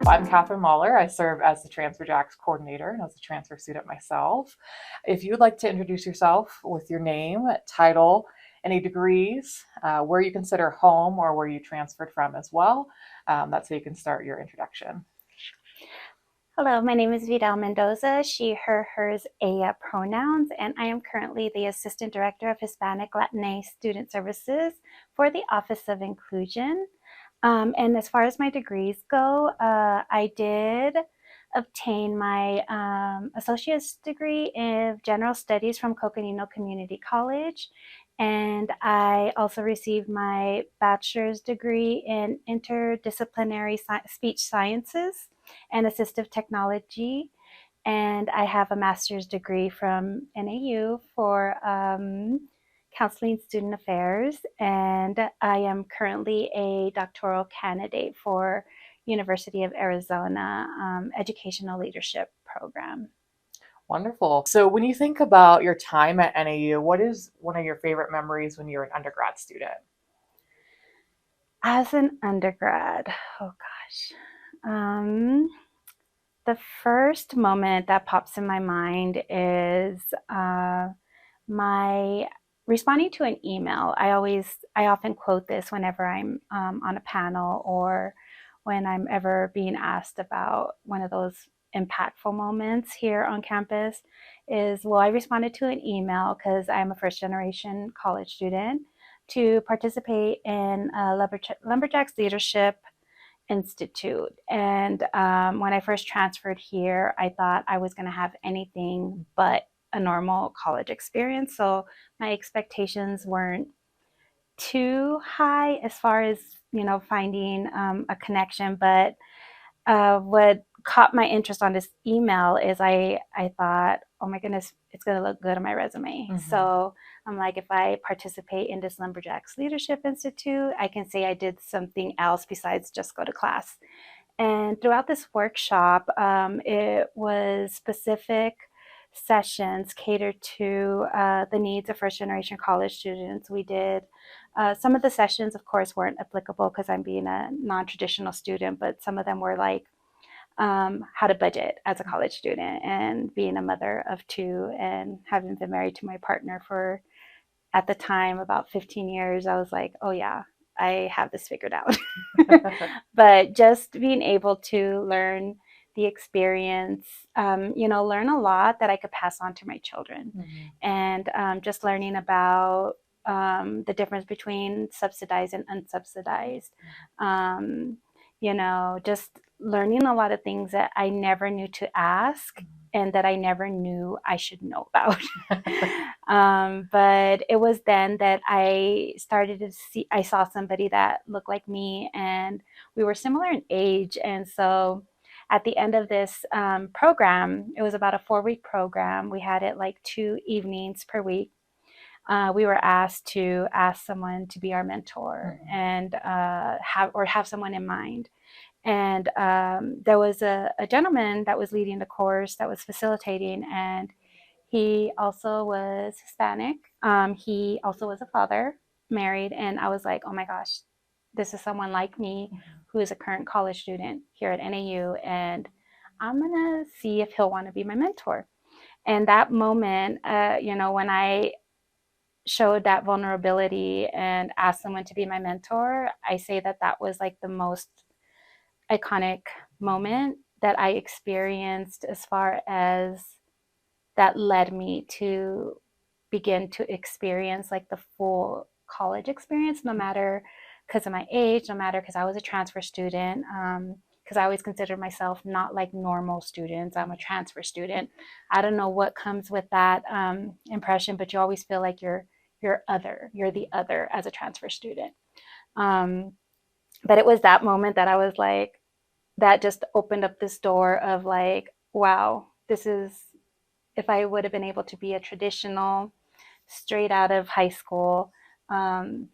I'm Katherine Lawlor. I serve as the Transfer Jacks coordinator and as a transfer student myself. If you would like to introduce yourself with your name, title, any degrees, where you consider home or where you transferred from as well, that's how you can start your introduction. Hello, my name is Vidal Mendoza, she, her, hers, ella pronouns, and I am currently the Assistant Director of Hispanic Latine Student Services for the Office of Inclusion. And as far as my degrees go, I did obtain my associate's degree in general studies from Coconino Community College. And I also received my bachelor's degree in interdisciplinary speech sciences and assistive technology. And I have a master's degree from NAU for counseling student affairs. And I am currently a doctoral candidate for University of Arizona educational leadership program. Wonderful. So when you think about your time at NAU, what is one of your favorite memories when you were an undergrad student? As an undergrad, oh gosh. The first moment that pops in my mind is my responding to an email. I often quote this whenever I'm on a panel or when I'm ever being asked about one of those impactful moments here on campus is, well, I responded to an email because I'm a first generation college student to participate in Lumberjacks Leadership Institute. And when I first transferred here, I thought I was going to have anything but a normal college experience. So my expectations weren't too high as far as, finding a connection. But what caught my interest on this email is I thought, oh my goodness, it's going to look good on my resume. Mm-hmm. So I'm like, if I participate in this Lumberjacks Leadership Institute, I can say I did something else besides just go to class. And throughout this workshop, it was specific sessions catered to the needs of first generation college students. We did some of the sessions, of course, weren't applicable because I'm being a non-traditional student, but some of them were like how to budget as a college student, and being a mother of two and having been married to my partner for, at the time, about 15 years. I was like, oh yeah, I have this figured out. But just being able to learn the experience, learn a lot that I could pass on to my children. Mm-hmm. And just learning about the difference between subsidized and unsubsidized. Just learning a lot of things that I never knew to ask and that I never knew I should know about. But it was then that I saw somebody that looked like me, and we were similar in age. And so at the end of this program, it was about a 4-week program. We had it like 2 evenings per week. We were asked to ask someone to be our mentor and have someone in mind. And there was a gentleman that was leading the course, that was facilitating, and he also was Hispanic. He also was a father, married, and I was like, oh my gosh, this is someone like me who is a current college student here at NAU, and I'm gonna see if he'll want to be my mentor. And that moment, when I showed that vulnerability and asked someone to be my mentor, I say that that was like the most iconic moment that I experienced, as far as that led me to begin to experience like the full college experience, no matter because of my age, no matter because I was a transfer student, because I always considered myself not like normal students. I'm a transfer student. I don't know what comes with that impression, but you always feel like you're the other as a transfer student. But it was that moment that I was like, that just opened up this door of like, wow, this is, if I would have been able to be a traditional, straight out of high school, and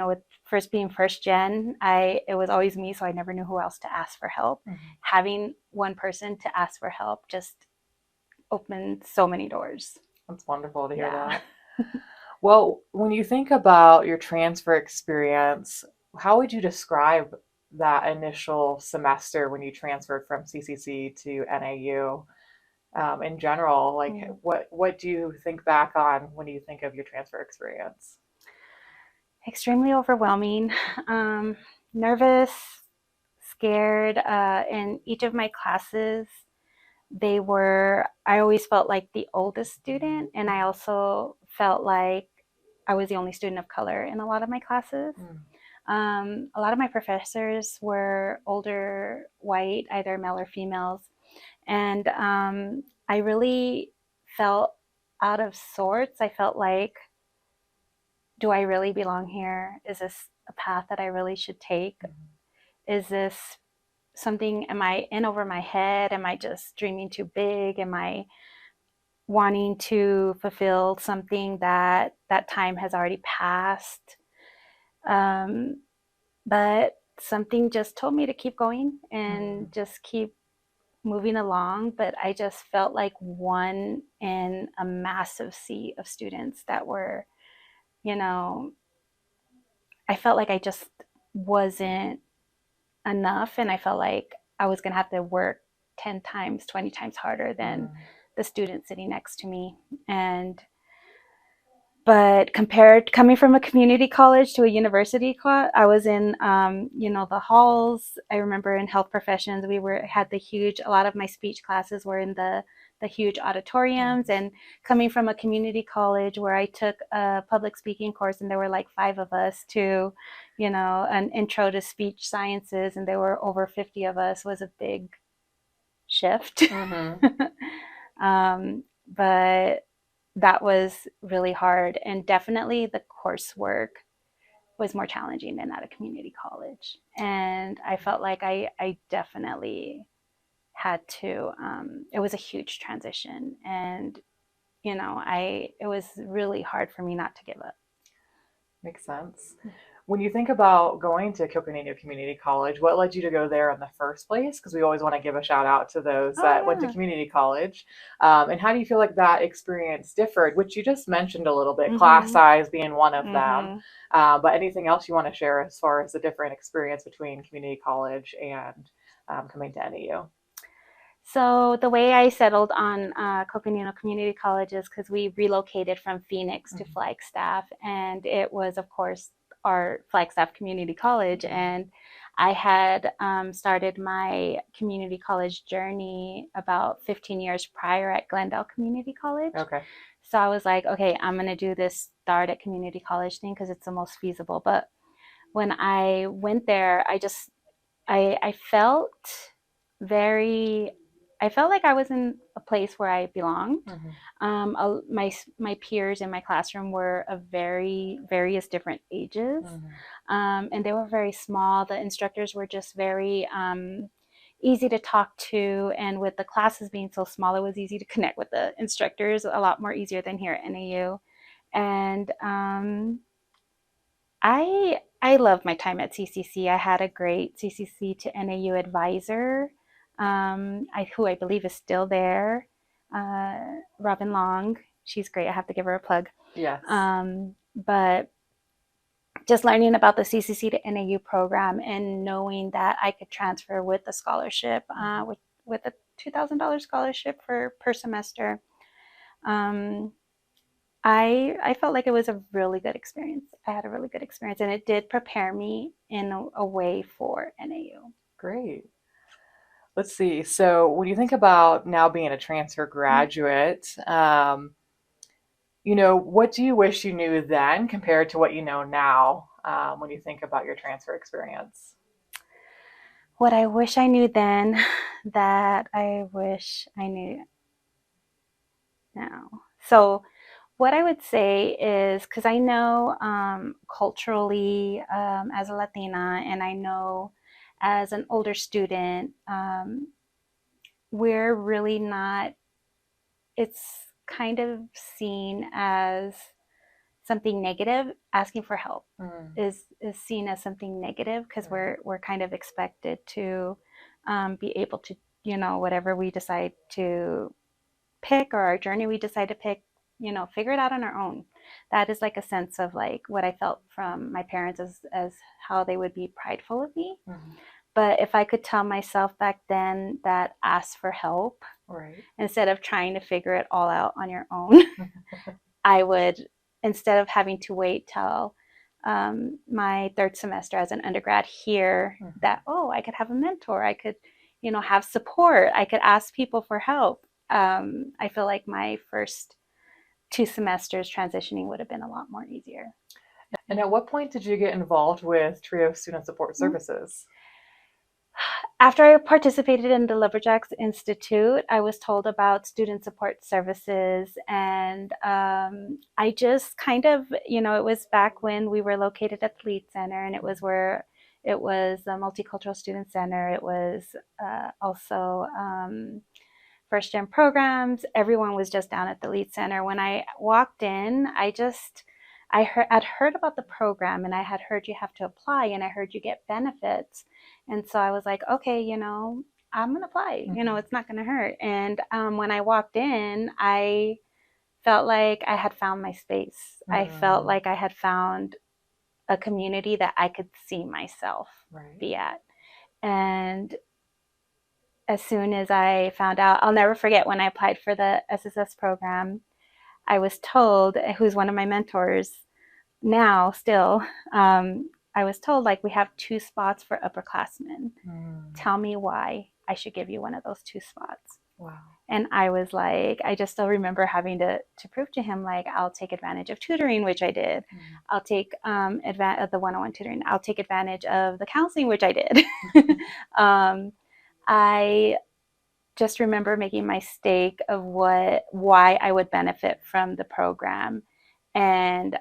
with first being first gen, it was always me, so I never knew who else to ask for help. Having one person to ask for help just opened so many doors. That's wonderful to hear that. Well, when you think about your transfer experience, how would you describe that initial semester when you transferred from CCC to NAU? In general, like Mm. what do you think back on when you think of your transfer experience? Extremely overwhelming, nervous, scared. In each of my classes, I always felt like the oldest student, and I also felt like I was the only student of color in a lot of my classes. Mm. A lot of my professors were older, white, either male or females, and I really felt out of sorts. I felt like, do I really belong here? Is this a path that I really should take? Is this something, am I in over my head? Am I just dreaming too big? Am I wanting to fulfill something that time has already passed? Um, but something just told me to keep going and just keep moving along. But I just felt like one in a massive sea of students that were, you know, I felt like I just wasn't enough, and I felt like I was going to have to work 10 times, 20 times harder than the student sitting next to me. And but compared, coming from a community college to a university class, I was in the halls. I remember in health professions we had the huge, a lot of my speech classes were in the huge auditoriums. And coming from a community college where I took a public speaking course and there were like 5 of us, to an intro to speech sciences and there were over 50 of us, was a big shift. But that was really hard, and definitely the coursework was more challenging than at a community college. And I felt like I definitely had to, it was a huge transition, and it was really hard for me not to give up. Makes sense. When you think about going to Coconino Community College, what led you to go there in the first place? Because we always want to give a shout out to those that went to community college. And how do you feel like that experience differed, which you just mentioned a little bit, class size being one of them. But anything else you want to share as far as the different experience between community college and coming to NAU? So the way I settled on Coconino Community College is because we relocated from Phoenix to Flagstaff, and it was, of course, our Flagstaff Community College. And I had started my community college journey about 15 years prior at Glendale Community College. Okay. So I was like, okay, I'm going to do this start at community college thing because it's the most feasible. But when I went there, I felt very, I felt like I was in a place where I belonged. My peers in my classroom were of various different ages, and they were very small. The instructors were just very easy to talk to, and with the classes being so small, it was easy to connect with the instructors, a lot more easier than here at NAU. And I loved my time at CCC. I had a great CCC to NAU advisor, who I believe is still there, Robin Long. She's great. I have to give her a plug. Yes. But just learning about the CCC to NAU program and knowing that I could transfer with a scholarship, with a $2,000 scholarship per semester. I felt like it was a really good experience. I had a really good experience, and it did prepare me in a way for NAU. Great. Let's see. So when you think about now being a transfer graduate, what do you wish you knew then compared to what you know now, when you think about your transfer experience? What I wish I knew then that I wish I knew now. So what I would say is, because I know culturally, as a Latina, and I know as an older student, we're really not, it's kind of seen as something negative. Asking for help is seen as something negative because we're kind of expected to be able to, whatever we decide to pick, or our journey we decide to pick, figure it out on our own. that is like a sense of like what I felt from my parents as how they would be prideful of me. Mm-hmm. But if I could tell myself back then that ask for help Right. instead of trying to figure it all out on your own, I would, instead of having to wait till my third semester as an undergrad here, Mm-hmm. that, oh, I could have a mentor, I could, have support, I could ask people for help. I feel like my first 2 semesters transitioning would have been a lot more easier. And at what point did you get involved with Trio Student Support Services? After I participated in the Lumberjacks Institute, I was told about student support services, and I just kind of, it was back when we were located at the Lead Center, and it was a multicultural student center. It was also first gen programs. Everyone was just down at the Lead Center. When I walked in, I'd heard about the program, and I had heard you have to apply, and I heard you get benefits. And so I was like, okay, I'm going to apply, it's not going to hurt. And when I walked in, I felt like I had found my space. I felt like I had found a community that I could see myself be at. And as soon as I found out, I'll never forget when I applied for the SSS program, I was told, who's one of my mentors now still, I was told, like, we have 2 spots for upperclassmen. Tell me why I should give you one of those 2 spots. Wow. And I was like, I just still remember having to prove to him, like, I'll take advantage of tutoring, which I did. I'll take advantage of the one-on-one tutoring. I'll take advantage of the counseling, which I did. I just remember making my stake of why I would benefit from the program. And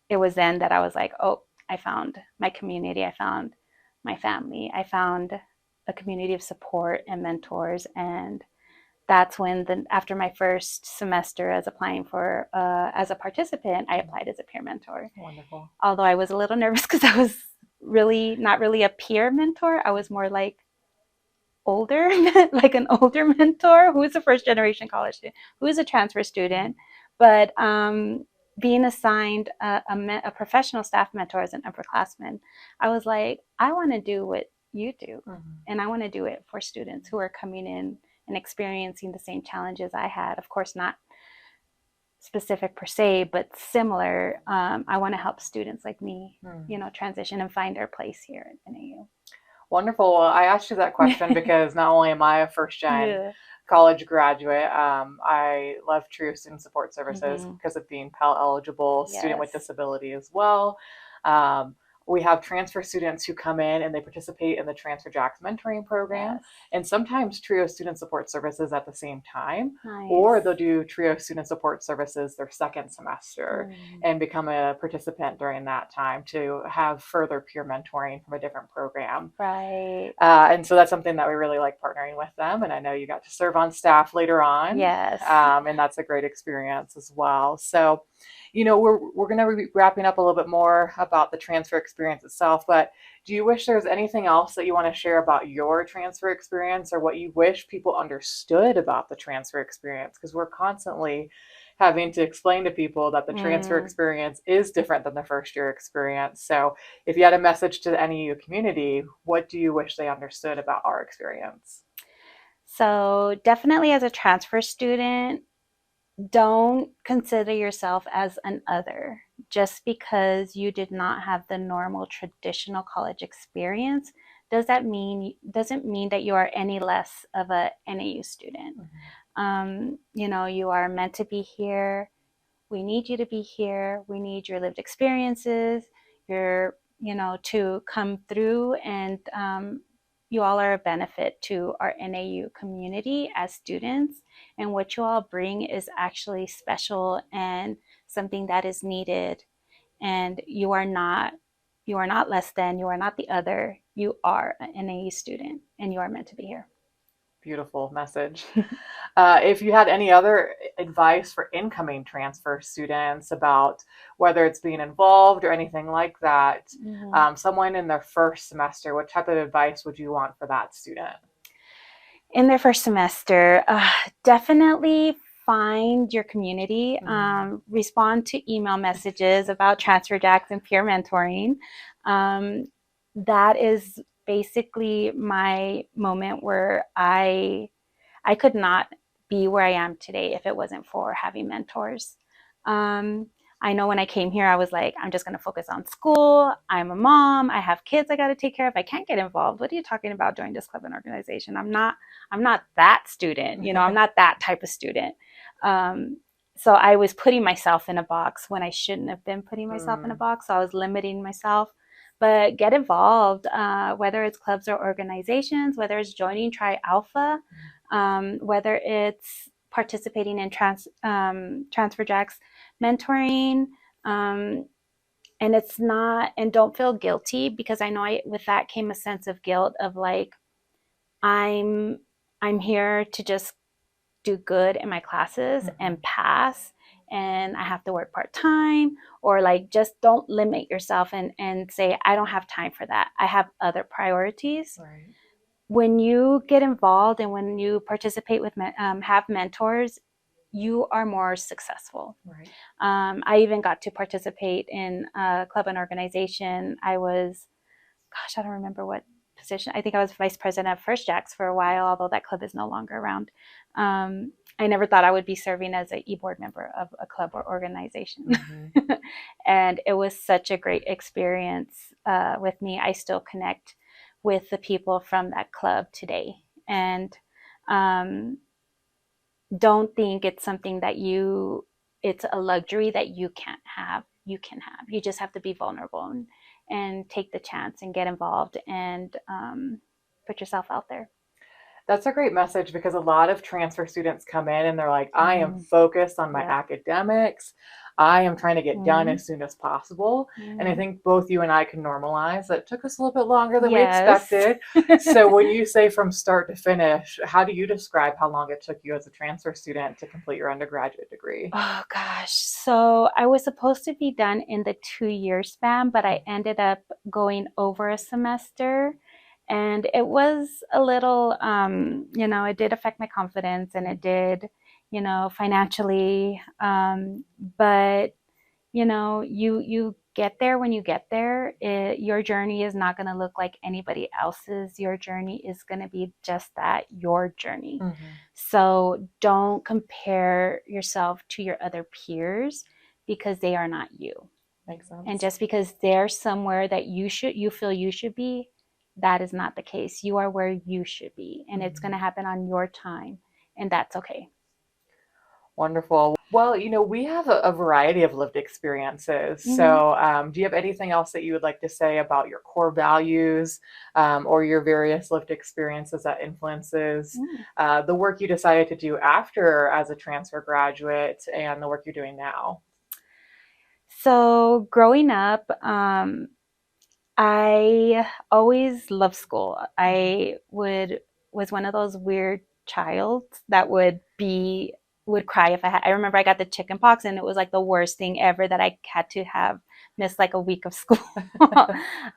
it was then that I was like, oh, I found my community. I found my family. I found a community of support and mentors. And that's when, after my first semester as applying for, as a participant, I applied as a peer mentor. Wonderful. Although I was a little nervous because I was really not really a peer mentor. I was more like older, like an older mentor who is a first generation college student, who is a transfer student. But being assigned a professional staff mentor as an upperclassman, I was like, I want to do what you do. And I want to do it for students who are coming in and experiencing the same challenges I had. Of course, not specific per se, but similar. I want to help students like me, transition and find their place here at NAU. Wonderful. Well, I asked you that question because not only am I a first gen college graduate, I love Trio Student Support Services because of being Pell eligible, student with disability as well. We have transfer students who come in and they participate in the Transfer Jacks mentoring program, and sometimes Trio Student Support Services at the same time, or they'll do Trio Student Support Services their second semester and become a participant during that time to have further peer mentoring from a different program. Right. And so that's something that we really like partnering with them, and I know you got to serve on staff later on. Yes. And that's a great experience as well. So we're going to be wrapping up a little bit more about the transfer experience itself, but do you wish there's anything else that you want to share about your transfer experience, or what you wish people understood about the transfer experience? Because we're constantly having to explain to people that the transfer experience is different than the first year experience. So if you had a message to the NAU community, what do you wish they understood about our experience? So definitely, as a transfer student, don't consider yourself as an other. Just because you did not have the normal traditional college experience doesn't mean that you are any less of a NAU student. You are meant to be here. We need you to be here. We need your lived experiences, to come through, and you all are a benefit to our NAU community as students, and what you all bring is actually special and something that is needed. And you are not less than, you are not the other. You are an NAU student, and you are meant to be here. Beautiful message. If you had any other advice for incoming transfer students about whether it's being involved or anything like that, someone in their first semester, what type of advice would you want for that student? In their first semester, definitely find your community, Mm-hmm. respond to email messages about transfer jacks and peer mentoring. That is basically my moment where I could not be where I am today if it wasn't for having mentors. Um, I know when I came here, I was like, I'm just going to focus on school. I'm a mom. I have kids I got to take care of. I can't get involved. What are you talking about? Join this club and organization. I'm not that student. I'm not that type of student. Um, so I was putting myself in a box when I shouldn't have been putting myself in a box. So I was limiting myself. But get involved, whether it's clubs or organizations, whether it's joining Tri Alpha, whether it's participating in Transfer Jacks mentoring, and it's not, and don't feel guilty, because I know with that came a sense of guilt of like, I'm here to just do good in my classes and pass, and I have to work part-time, or like, just don't limit yourself and say, I don't have time for that. I have other priorities. Right. When you get involved and when you participate with have mentors, you are more successful. Right. I even got to participate in a club and organization. I was, gosh, I don't remember what position. I think I was vice president of First Jacks for a while, although that club is no longer around. I never thought I would be serving as an e-board member of a club or organization. Mm-hmm. And it was such a great experience with me. I still connect with the people from that club today. And don't think it's something that it's a luxury that you can't have. You can have. You just have to be vulnerable and take the chance and get involved and put yourself out there. That's a great message, because a lot of transfer students come in and they're like, I am focused on my academics. I am trying to get done as soon as possible. And I think both you and I can normalize that it took us a little bit longer than we expected. So when you say from start to finish, how do you describe how long it took you as a transfer student to complete your undergraduate degree? Oh gosh. So I was supposed to be done in the 2-year span, but I ended up going over a semester. And it was a little, it did affect my confidence, and it did, financially. But, you get there when you get there. Your journey is not going to look like anybody else's. Your journey is going to be just that, your journey. Mm-hmm. So don't compare yourself to your other peers, because they are not you. Makes sense. And just because they're somewhere that you feel you should be, that is not the case. You are where you should be, and it's going to happen on your time, and that's okay. Wonderful. Well, we have a variety of lived experiences. Mm-hmm. So do you have anything else that you would like to say about your core values, or your various lived experiences that influences the work you decided to do after as a transfer graduate and the work you're doing now? So growing up, I always loved school. I was one of those weird child that would cry if I remember I got the chicken pox, and it was like the worst thing ever that I had to have missed like a week of school.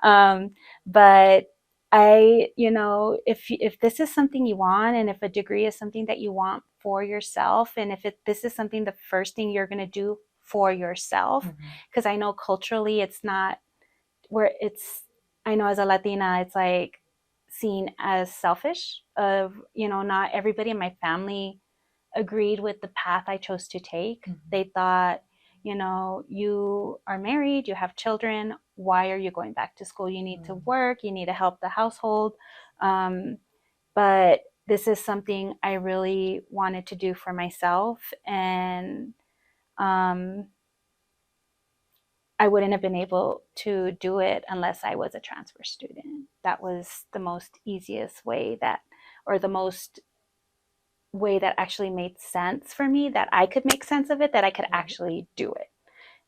But if this is something you want, and if a degree is something that you want for yourself, and if this is something, the first thing you're going to do for yourself, because I know culturally it's not where I know as a Latina, it's like seen as selfish of, not everybody in my family agreed with the path I chose to take. They thought, you are married, you have children, why are you going back to school? You need to work, you need to help the household. But this is something I really wanted to do for myself, and I wouldn't have been able to do it unless I was a transfer student. That was the most easiest way the most way that actually made sense for me, that I could make sense of it, that I could actually do it.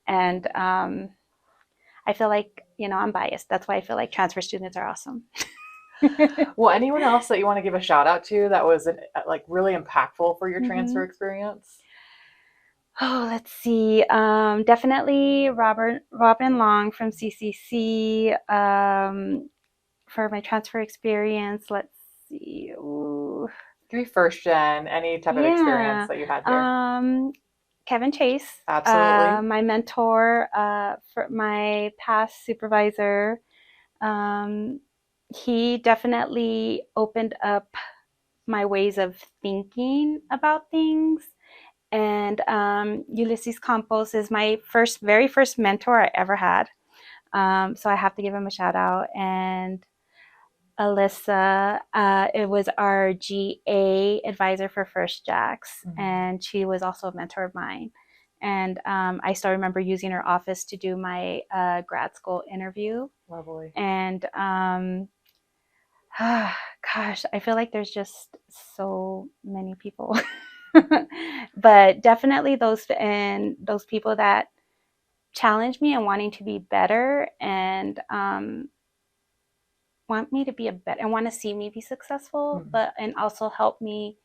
And I feel like, I'm biased. That's why I feel like transfer students are awesome. Well, anyone else that you want to give a shout out to that was really impactful for your transfer experience? Oh, let's see. Definitely Robin Long from CCC. For my transfer experience, let's see. Ooh. Could be first gen, any type of experience Yeah. that you had here. Kevin Chase, Absolutely. my mentor, for my past supervisor. Um, he definitely opened up my ways of thinking about things. And Ulysses Campos is my very first mentor I ever had. So I have to give him a shout out. And Alyssa, it was our GA advisor for First Jacks, and she was also a mentor of mine. And I still remember using her office to do my grad school interview. Lovely. And gosh, I feel like there's just so many people. But definitely those people that challenge me and wanting to be better, and want me to be a better and want to see me be successful, but and also help me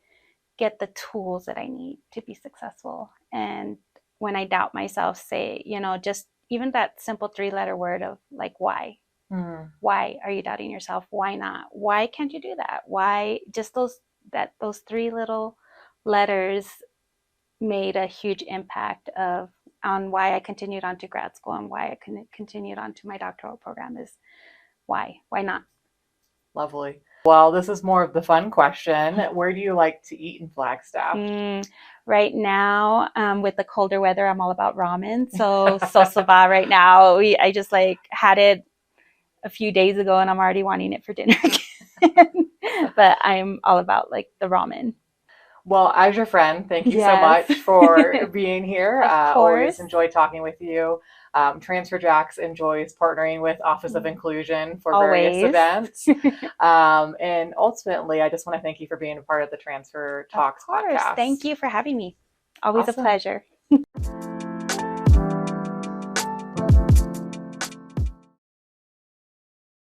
get the tools that I need to be successful. And when I doubt myself, say, just even that simple 3-letter word of like, why? Why are you doubting yourself? Why not? Why can't you do that? Why? Just those 3 little letters made a huge impact on why I continued on to grad school and why I continued on to my doctoral program. Is why? Why not? Lovely. Well, this is more of the fun question. Where do you like to eat in Flagstaff? Right now, with the colder weather, I'm all about ramen. So sosaba right now. I just had it a few days ago, and I'm already wanting it for dinner again. But I'm all about the ramen. Well, as your friend, thank you so Yes. much for being here. Of Always course. enjoy talking with you. Transfer Jacks enjoys partnering with Office of Inclusion for various Always. events. And ultimately, I just want to thank you for being a part of the Transfer Talks Of course. podcast. Thank you for having me. Always a Awesome. pleasure.